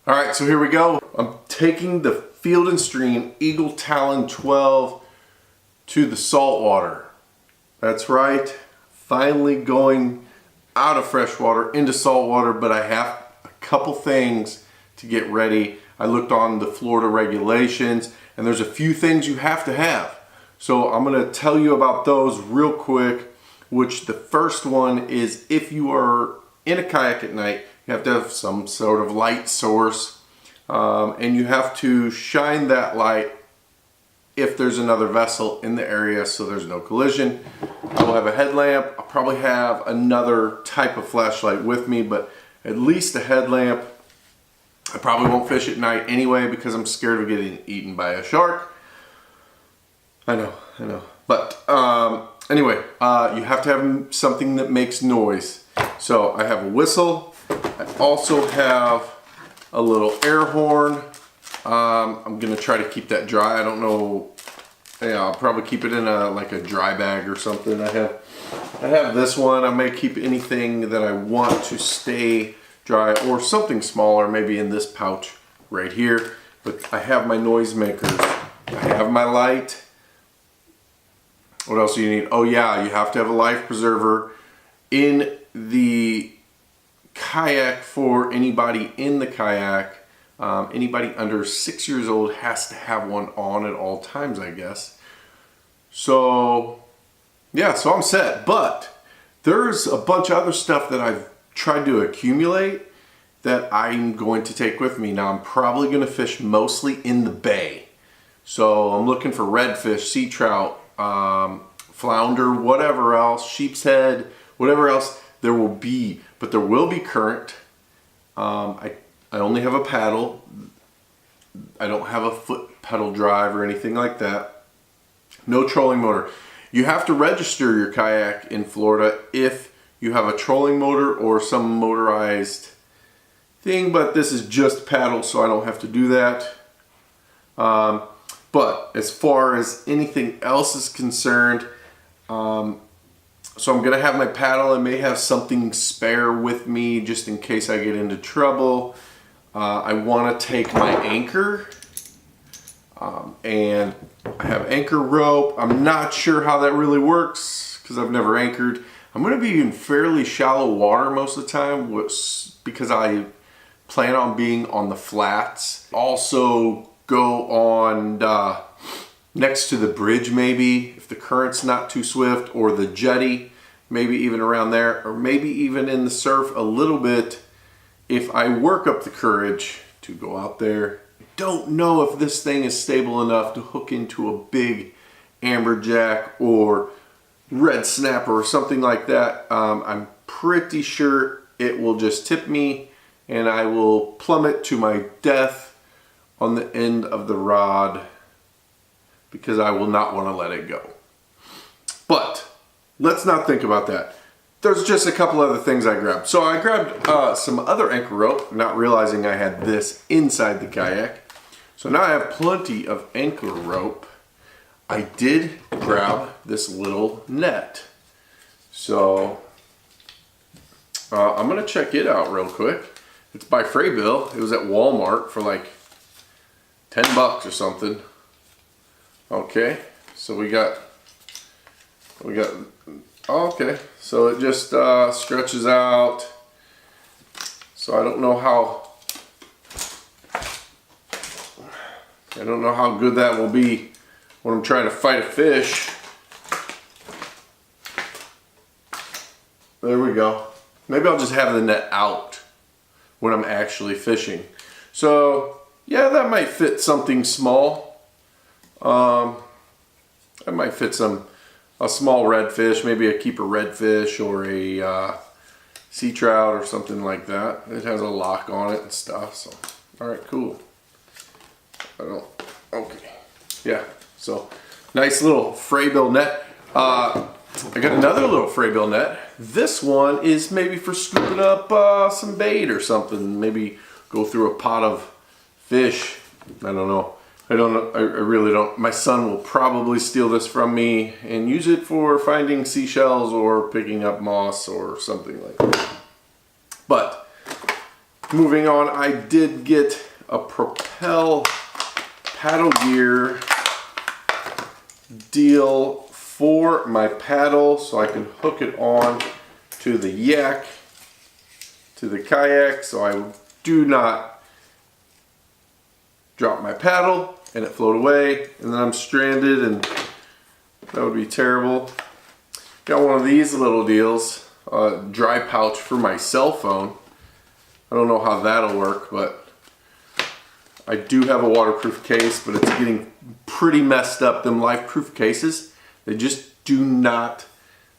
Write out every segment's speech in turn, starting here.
All right, so here we go. I'm taking the Field & Stream Eagle Talon 12 to the saltwater. That's right, finally going out of freshwater into saltwater, but I have a couple things to get ready. I looked on the Florida regulations and there's a few things you have to have. So I'm gonna tell you about those real quick, which the first one is if you are in a kayak at night, you have to have some sort of light source, and you have to shine that light if there's another vessel in the area so there's no collision. I will have a headlamp. I'll probably have another type of flashlight with me, but at least a headlamp. I probably won't fish at night anyway because I'm scared of getting eaten by a shark. I know. But anyway, you have to have something that makes noise. So I have a whistle. I also have a little air horn. I'm gonna try to keep that dry. I don't know. Yeah, I'll probably keep it in like a dry bag or something. I have this one. I may keep anything that I want to stay dry or something smaller, maybe in this pouch right here. But I have my noise makers. I have my light. What else do you need? Oh yeah, you have to have a life preserver in the kayak for anybody in the kayak. Anybody under 6 years old has to have one on at all times, I guess. So yeah, so I'm set. But there's a bunch of other stuff that I've tried to accumulate that I'm going to take with me. Now I'm probably going to fish mostly in the bay. So I'm looking for redfish, sea trout, flounder, whatever else, sheepshead, whatever else there will be. But there will be current. I only have a paddle. I don't have a foot pedal drive or anything like that. No trolling motor. You have to register your kayak in Florida if you have a trolling motor or some motorized thing, but this is just paddle, so I don't have to do that. But as far as anything else is concerned, so I'm gonna have my paddle. I may have something spare with me just in case I get into trouble. I want to take my anchor, and I have anchor rope. I'm not sure how that really works because I've never anchored. I'm going to be in fairly shallow water most of the time because I plan on being on the flats. Also go on next to the bridge maybe if the current's not too swift, or the jetty, maybe even around there, or maybe even in the surf a little bit if I work up the courage to go out there. I don't know if this thing is stable enough to hook into a big amberjack or red snapper or something like that. I'm pretty sure it will just tip me and I will plummet to my death on the end of the rod because I will not want to let it go. But let's not think about that. There's just a couple other things I grabbed. So I grabbed some other anchor rope, not realizing I had this inside the kayak. So now I have plenty of anchor rope. I did grab this little net. So I'm gonna check it out real quick. It's by Fraybill. It was at Walmart for like 10 bucks or something. Okay, so we got, oh, okay, so it just stretches out. So I don't know how good that will be when I'm trying to fight a fish. There we go. Maybe I'll just have the net out when I'm actually fishing. So yeah, that might fit something small. I might fit a small redfish, maybe a keeper redfish or a sea trout or something like that. It has a lock on it and stuff. So all right, cool. Okay, yeah. So nice little Fraybill net. I got another little Fraybill net. This one is maybe for scooping up some bait or something. Maybe go through a pot of fish. I don't know. I really don't. My son will probably steal this from me and use it for finding seashells or picking up moss or something like that. But moving on, I did get a Propel paddle gear deal for my paddle so I can hook it on to the yak, to the kayak, so I do not drop my paddle and it float away and then I'm stranded, and that would be terrible. Got one of these little deals, a dry pouch for my cell phone. I don't know how that'll work, but I do have a waterproof case, but it's getting pretty messed up. Them life-proof cases, they just do not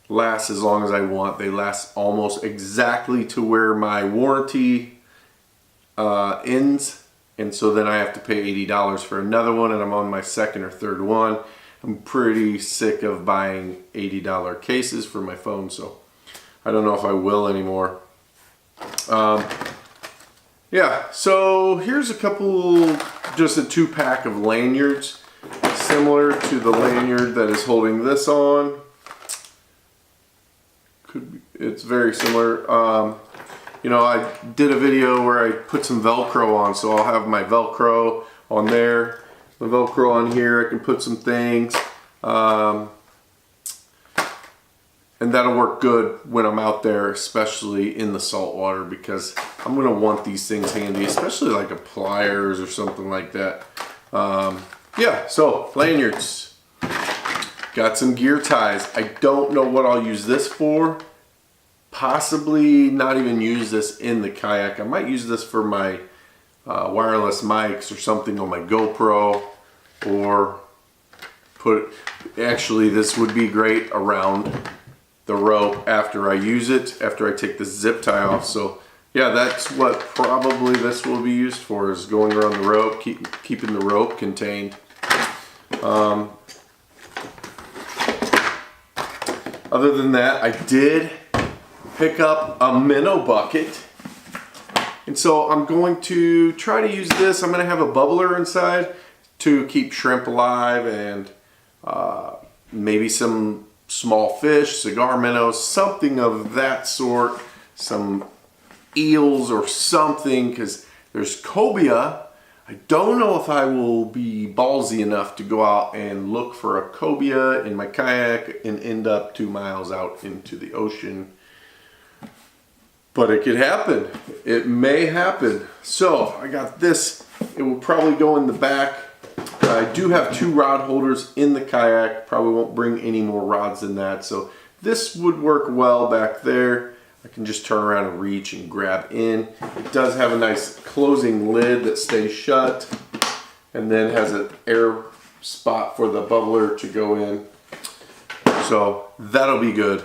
last as long as I want. They last almost exactly to where my warranty ends. And so then I have to pay $80 for another one, and I'm on my second or third one. I'm pretty sick of buying $80 cases for my phone, so I don't know if I will anymore. Yeah, so here's a couple, just a 2-pack of lanyards, similar to the lanyard that is holding this on. It's very similar. You know, I did a video where I put some Velcro on, so I'll have my Velcro on there, the Velcro on here. I can put some things, and that'll work good when I'm out there, especially in the salt water, because I'm gonna want these things handy, especially like a pliers or something like that. Yeah, so lanyards. Got some gear ties. I don't know what I'll use this for. Possibly not even use this in the kayak. I might use this for my wireless mics or something on my GoPro, or actually this would be great around the rope after I use it, after I take the zip tie off. So yeah, that's what probably this will be used for, is going around the rope, keeping the rope contained. Other than that, I did pick up a minnow bucket, and so I'm going to try to use this. I'm going to have a bubbler inside to keep shrimp alive, and maybe some small fish, cigar minnows, something of that sort, some eels or something, because there's cobia. I don't know if I will be ballsy enough to go out and look for a cobia in my kayak and end up 2 miles out into the ocean. But it could happen. It may happen. So I got this. It will probably go in the back. I do have 2 rod holders in the kayak. Probably won't bring any more rods than that. So this would work well back there. I can just turn around and reach and grab in. It does have a nice closing lid that stays shut, and then has an air spot for the bubbler to go in. So that'll be good.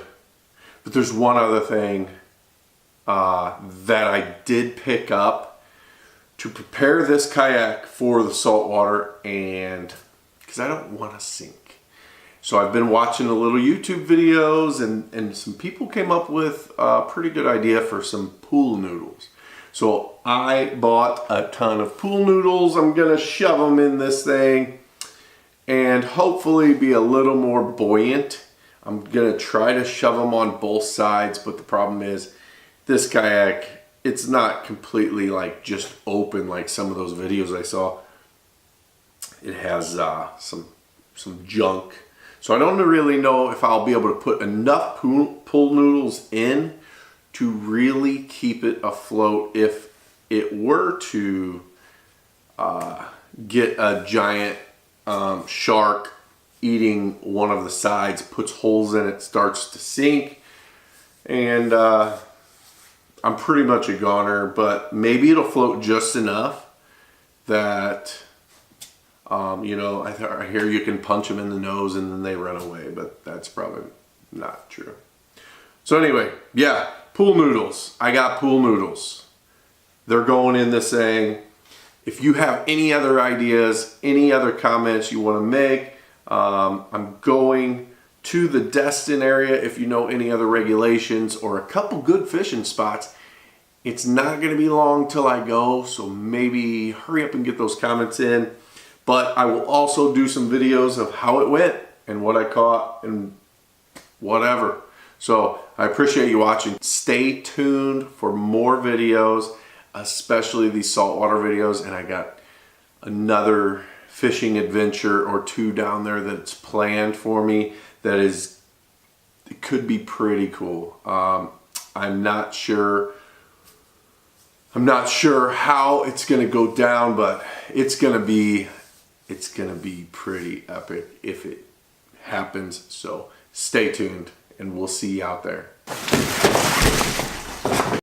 But there's one other thing that I did pick up to prepare this kayak for the salt water, and because I don't want to sink. So I've been watching a little YouTube videos, and some people came up with a pretty good idea for some pool noodles. So I bought a ton of pool noodles. I'm gonna shove them in this thing and hopefully be a little more buoyant. I'm gonna try to shove them on both sides, but the problem is this kayak, it's not completely like just open like some of those videos I saw. It has some junk. So I don't really know if I'll be able to put enough pool noodles in to really keep it afloat if it were to get a giant shark eating one of the sides, puts holes in it, starts to sink, and I'm pretty much a goner, but maybe it'll float just enough that, you know, I hear you can punch them in the nose and then they run away, but that's probably not true. So anyway, yeah, pool noodles. I got pool noodles. They're going in this thing. If you have any other ideas, any other comments you want to make, I'm going to the Destin area. If you know any other regulations or a couple good fishing spots, it's not going to be long till I go, so maybe hurry up and get those comments in. But I will also do some videos of how it went and what I caught and whatever. So I appreciate you watching. Stay tuned for more videos. especially these saltwater videos, and I got another fishing adventure or two down there that's planned for me that is, it could be pretty cool. I'm not sure how it's gonna go down, but it's gonna be pretty epic if it happens. So stay tuned and we'll see you out there.